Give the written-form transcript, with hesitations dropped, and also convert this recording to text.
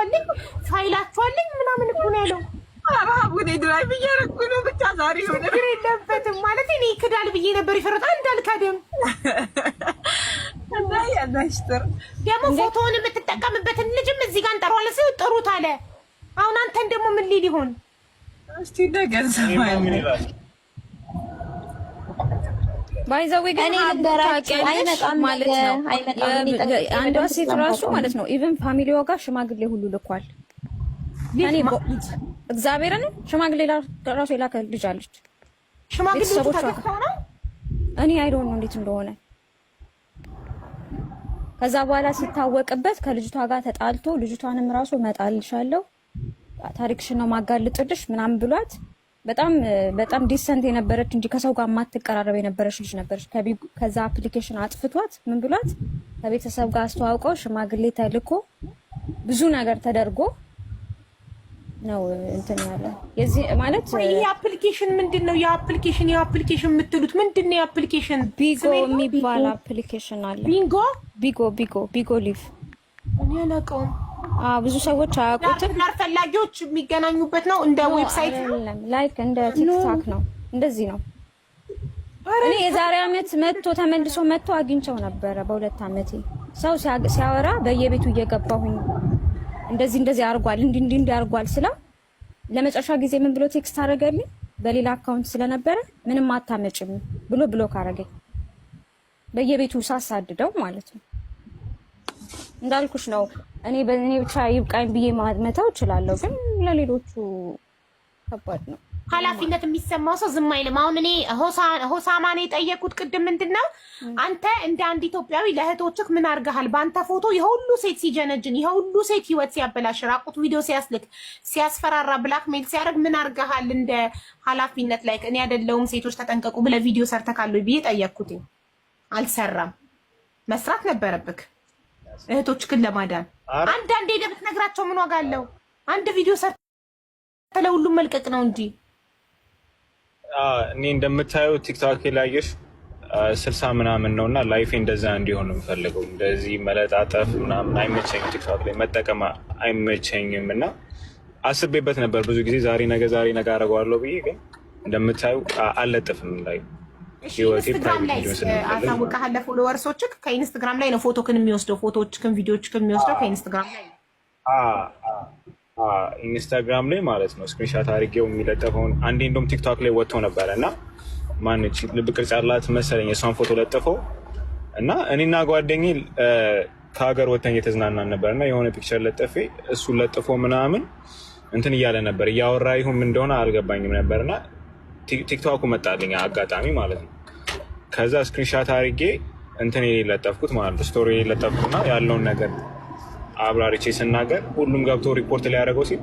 አለኝ ፋይላችሁ አለኝ ምናምን እኮ ነው ያለው። አራቡኔ ድራይቭ እያደረኩ ነው ብቻ ዛሬ ሆነ ችግር የለበትም ማለት እኔ ይክዳል ብዬ ነበር ይፈረጣ እንዳልካደም እና ያዛሽተር ደግሞ ፎቶውን የምትጠቀምበትን ልጅም እዚህ ጋር እንጠራዋለን ሲል ጥሩት አለ። አሁን አንተን ደግሞ ምን ሊል ይሆን እስቲ ነገር ሰማይ ባይዛው ግን አይመጣም ማለት ነው። አንዷ ሴት ራሱ ማለት ነው ኢቭን ፋሚሊዋ ጋር ሽማግሌ ሁሉ ልኳል። እኔ እግዚአብሔርን ሽማግሌ ራሱ የላከ ልጅ አለች። ሽማግሌ ተከታው ነው እኔ አይዶን ነው እንዴት እንደሆነ። ከዛ በኋላ ሲታወቅበት ከልጅቷ ጋር ተጣልቶ ልጅቷንም ራሱ መጣልሻለሁ ታሪክሽን ነው ማጋልጥልሽ ምናምን ብሏት በጣም ዲሰንት የነበረች እንጂ ከሰው ጋር ማትቀራረብ የነበረች ልጅ ነበረች። ከዛ አፕሊኬሽን አጥፍቷት ምን ብሏት ከቤተሰብ ጋር አስተዋውቀው ሽማግሌ ተልኮ ብዙ ነገር ተደርጎ ነው እንትን ያለ የዚህ ማለት ይሄ አፕሊኬሽን ምንድነው? የአፕሊኬሽን የምትሉት ምንድነው? የአፕሊኬሽን ቢጎ የሚባል አፕሊኬሽን አለ። ቢጎ ሊቭ እኔ አላውቀውም። ብዙ ሰዎች አያውቁትም። ፈላጊዎች የሚገናኙበት ነው። እንደ ዌብሳይት ነው፣ ላይክ እንደ ቲክታክ ነው። እንደዚህ ነው። እኔ የዛሬ አመት ተመልሶ መጥቶ አግኝቸው ነበረ። በሁለት አመቴ ሰው ሲያወራ በየቤቱ እየገባሁኝ እንደዚህ አርጓል እንዲ አርጓል ስለው ለመጨረሻ ጊዜ ምን ብሎ ቴክስት አደረገልኝ በሌላ አካውንት ስለነበረ ምንም አታመጭም ብሎ ብሎክ አደረገኝ። በየቤቱ ሳሳድደው ማለት ነው። እንዳልኩሽ ነው። እኔ ብቻ ይብቃኝ ብዬ ማመታው እችላለሁ፣ ግን ለሌሎቹ ከባድ ነው። ኃላፊነት የሚሰማው ሰው ዝም አይልም። አሁን እኔ ሆሳማኔ የጠየቁት ቅድም ምንድነው አንተ እንደ አንድ ኢትዮጵያዊ ለእህቶችህ ምን አድርገሃል? በአንተ ፎቶ የሁሉ ሴት ሲጀነጅን፣ የሁሉ ሴት ህይወት ሲያበላሽ፣ ራቁት ቪዲዮ ሲያስልክ፣ ሲያስፈራራ፣ ብላክሜል ሲያደርግ ምን አድርገሃል? እንደ ኃላፊነት ላይ እኔ አይደለሁም ሴቶች ተጠንቀቁ ብለህ ቪዲዮ ሰርተካል ብዬ ጠየቅኩት። አልሰራም። መስራት ነበረብክ እህቶችህን ለማዳን። አንዳንዴ ደብት ነግራቸው ምን ዋጋ አለው? አንድ ቪዲዮ ሰርተ ለሁሉም መልቀቅ ነው እንጂ እኔ እንደምታየው ቲክቶክ ላይሽ 60 ምናምን ነውና ላይፌ እንደዛ እንዲሆን ነው የምፈልገው። እንደዚህ መለጣጠፍ ምናምን አይመቸኝም፣ ቲክቶክ ላይ መጠቀም አይመቸኝም። እና አስቤበት ነበር ብዙ ጊዜ ዛሬ ነገ አደርገዋለሁ ብዬ፣ ግን እንደምታየው አልለጥፍም ላይ ኢንስታግራም ላይ አሳውቀሃል ለፎሎወርሶችህ። ከኢንስታግራም ላይ ነው ፎቶክን የሚወስደው፣ ፎቶዎችክን ቪዲዮዎችክን የሚወስደው ከኢንስታግራም ላይ ነው። ኢንስታግራም ላይ ማለት ነው። ስክሪንሻት አድርጌው የሚለጠፈውን አንዴ እንደውም ቲክቶክ ላይ ወጥቶ ነበረ እና ማነች ልብ ቅርጽ ያላት መሰለኝ እሷን ፎቶ ለጥፈው እና እኔና ጓደኛዬ ከሀገር ወተን እየተዝናናን ነበር እና የሆነ ፒክቸር ለጥፌ እሱን ለጥፎ ምናምን እንትን እያለ ነበር። እያወራ ይሁን እንደሆነ አልገባኝም ነበር እና ቲክቶኩ መጣልኝ አጋጣሚ ማለት ነው። ከዛ ስክሪንሻት አድርጌ እንትን ለጠፍኩት ማለት ነው። ስቶሪ ለጠፍኩና ያለውን ነገር አብራሪቼ ስናገር ሁሉም ገብቶ ሪፖርት ሊያደርገው ሲል